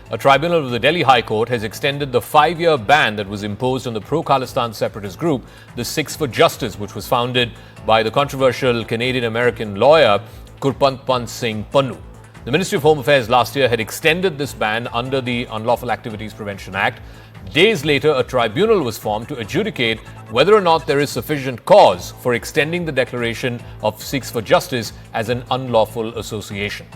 a tribunal of the Delhi High Court has extended the 5-year ban that was imposed on the pro-Khalistan separatist group, the Sikhs For Justice, which was founded by the controversial Canadian-American lawyer Gurpatwant Singh Pannun. The Ministry of Home Affairs last year had extended this ban under the Unlawful Activities Prevention Act. Days later, a tribunal was formed to adjudicate whether or not there is sufficient cause for extending the declaration of Sikhs For Justice as an unlawful association.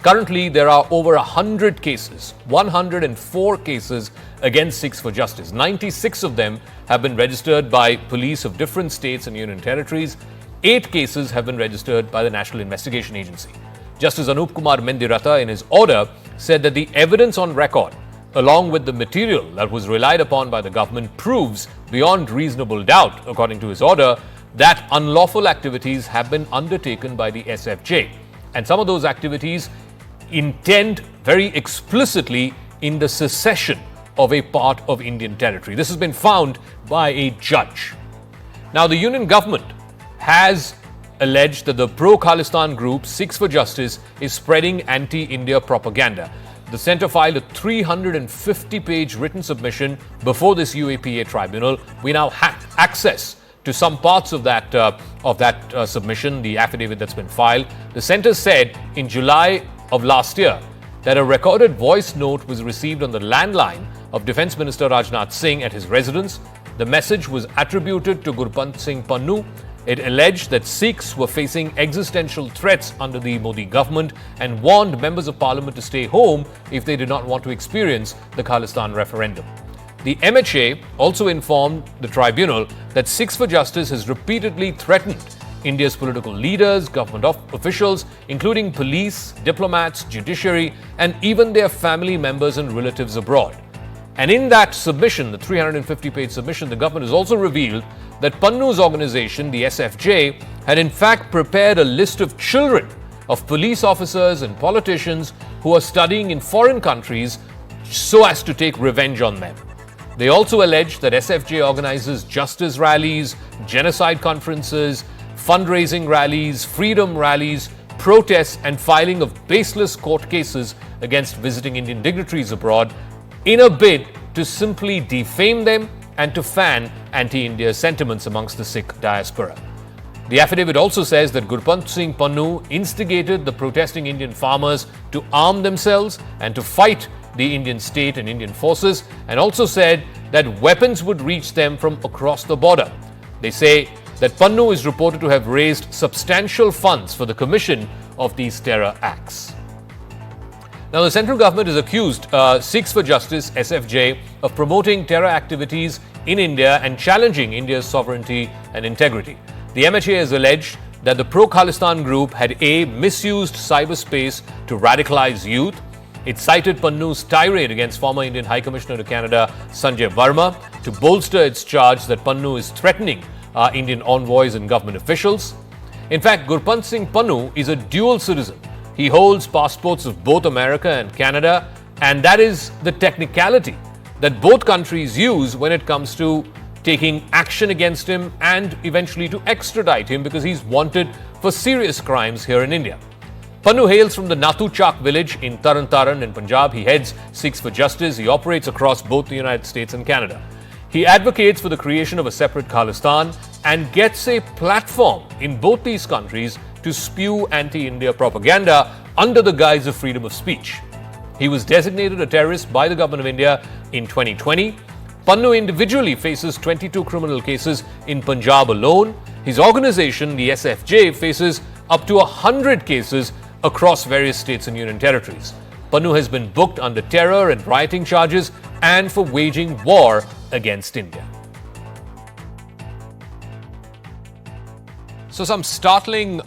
Currently, there are over 100 cases, 104 cases against Sikhs For Justice. 96 of them have been registered by police of different states and union territories. 8 cases have been registered by the National Investigation Agency. Justice Anup Kumar Mendiratha, in his order, said that the evidence on record, along with the material that was relied upon by the government, proves beyond reasonable doubt, according to his order, that unlawful activities have been undertaken by the SFJ. And some of those activities intend very explicitly in the secession of a part of Indian territory. This has been found by a judge. Now, the union government has alleged that the pro-Khalistan group Sikhs For Justice is spreading anti-India propaganda. The centre filed a 350-page written submission before this UAPA tribunal. We now have access to some parts of that submission, the affidavit that's been filed. The centre said in July of last year that a recorded voice note was received on the landline of Defence Minister Rajnath Singh at his residence. The message was attributed to Gurpatwant Singh Pannun. It alleged that Sikhs were facing existential threats under the Modi government and warned members of parliament to stay home if they did not want to experience the Khalistan referendum. The MHA also informed the tribunal that Sikhs For Justice has repeatedly threatened India's political leaders, government officials, including police, diplomats, judiciary, and even their family members and relatives abroad. And in that submission, the 350-page submission, the government has also revealed that Pannun's organization, the SFJ, had in fact prepared a list of children of police officers and politicians who are studying in foreign countries so as to take revenge on them. They also allege that SFJ organizes justice rallies, genocide conferences, fundraising rallies, freedom rallies, protests, and filing of baseless court cases against visiting Indian dignitaries abroad in a bid to simply defame them and to fan anti-India sentiments amongst the Sikh diaspora. The affidavit also says that Gurpatwant Singh Pannun instigated the protesting Indian farmers to arm themselves and to fight the Indian state and Indian forces, and also said that weapons would reach them from across the border. They say that Pannun is reported to have raised substantial funds for the commission of these terror acts. Now, the central government has accused Sikhs For Justice, SFJ, of promoting terror activities in India and challenging India's sovereignty and integrity. The MHA has alleged that the pro-Khalistan group had misused cyberspace to radicalize youth. It cited Pannun's tirade against former Indian High Commissioner to Canada, Sanjay Verma, to bolster its charge that Pannun is threatening Indian envoys and government officials. In fact, Gurpatwant Singh Pannun is a dual citizen. He holds passports of both America and Canada, and that is the technicality that both countries use when it comes to taking action against him and eventually to extradite him because he's wanted for serious crimes here in India. Pannun hails from the Nathu Chak village in Taran Taran in Punjab. He heads Sikhs For Justice. He operates across both the United States and Canada. He advocates for the creation of a separate Khalistan and gets a platform in both these countries to spew anti-India propaganda under the guise of freedom of speech. He was designated a terrorist by the government of India in 2020. Pannun individually faces 22 criminal cases in Punjab alone. His organization, the SFJ, faces up to 100 cases across various states and union territories. Pannun has been booked under terror and rioting charges and for waging war against India. So some startling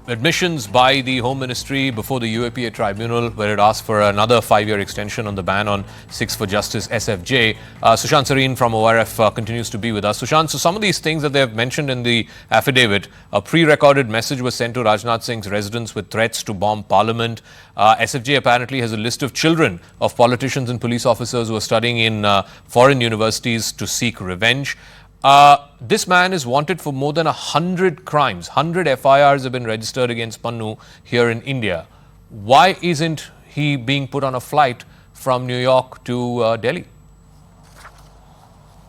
admissions by the Home Ministry before the UAPA tribunal, where it asked for another 5-year extension on the ban on Sikhs For Justice, SFJ. Sushant Sareen from ORF continues to be with us. Sushant, so some of these things that they have mentioned in the affidavit, a pre-recorded message was sent to Rajnath Singh's residence with threats to bomb Parliament. SFJ apparently has a list of children of politicians and police officers who are studying in foreign universities to seek revenge. This man is wanted for more than 100 crimes. 100 FIRs have been registered against Pannun here in India. Why isn't he being put on a flight from New York to Delhi?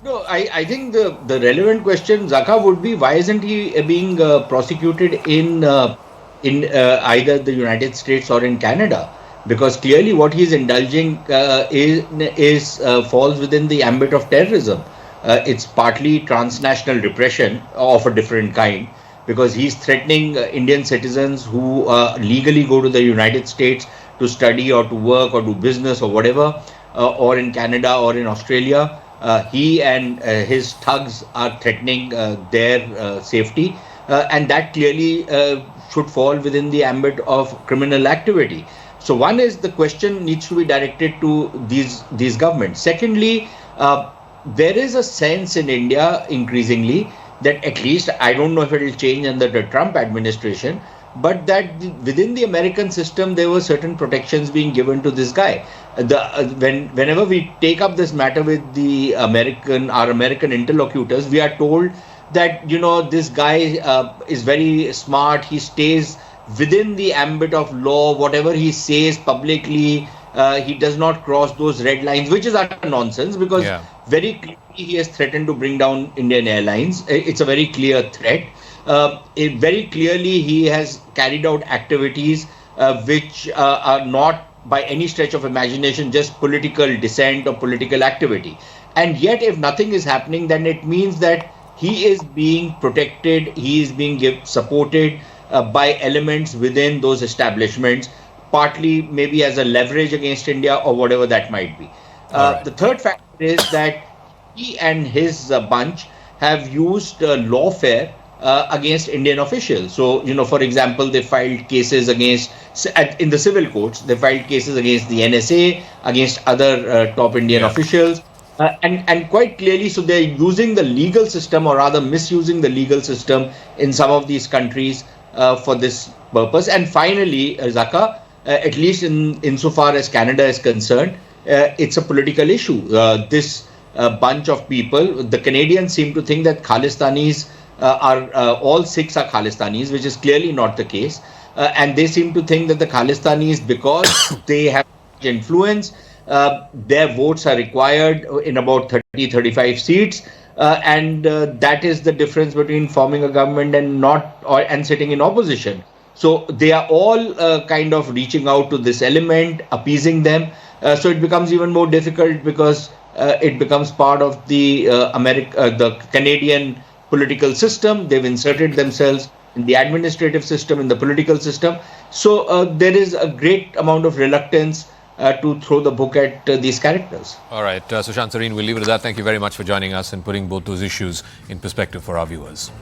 No, I think the relevant question, Zakka, would be why isn't he being prosecuted in either the United States or in Canada? Because clearly what he's indulging is falls within the ambit of terrorism. It's partly transnational repression of a different kind because he's threatening Indian citizens who legally go to the United States to study or to work or do business or whatever, or in Canada or in Australia. He and his thugs are threatening their safety, and that clearly should fall within the ambit of criminal activity. So one is the question needs to be directed to these governments. Secondly, there is a sense in India increasingly that at least I don't know if it will change under the Trump administration, but that within the American system there were certain protections being given to this guy. Whenever we take up this matter with our American interlocutors, we are told that this guy is very smart. He stays within the ambit of law. Whatever he says publicly, he does not cross those red lines, which is utter nonsense because very clearly he has threatened to bring down Indian Airlines. It's a very clear threat. Very clearly he has carried out activities which are not by any stretch of imagination just political dissent or political activity. And yet if nothing is happening, then it means that he is being protected, he is being supported by elements within those establishments, partly maybe as a leverage against India or whatever that might be. The third factor is that he and his bunch have used lawfare against Indian officials. So, for example, they filed cases in the civil courts, they filed cases against the NSA, against other top Indian officials. And quite clearly, so they're using the legal system or rather misusing the legal system in some of these countries for this purpose. And finally, Zakka, at least insofar as Canada is concerned, it's a political issue. This bunch of people, the Canadians seem to think that Khalistanis all Sikhs are Khalistanis, which is clearly not the case. And they seem to think that the Khalistanis, because they have influence, their votes are required in about 30-35 seats. And that is the difference between forming a government and sitting in opposition. So they are all kind of reaching out to this element, appeasing them. So it becomes even more difficult because it becomes part of the the Canadian political system. They've inserted themselves in the administrative system, in the political system. So there is a great amount of reluctance to throw the book at these characters. All right, Sushant Sareen, we'll leave it at that. Thank you very much for joining us and putting both those issues in perspective for our viewers.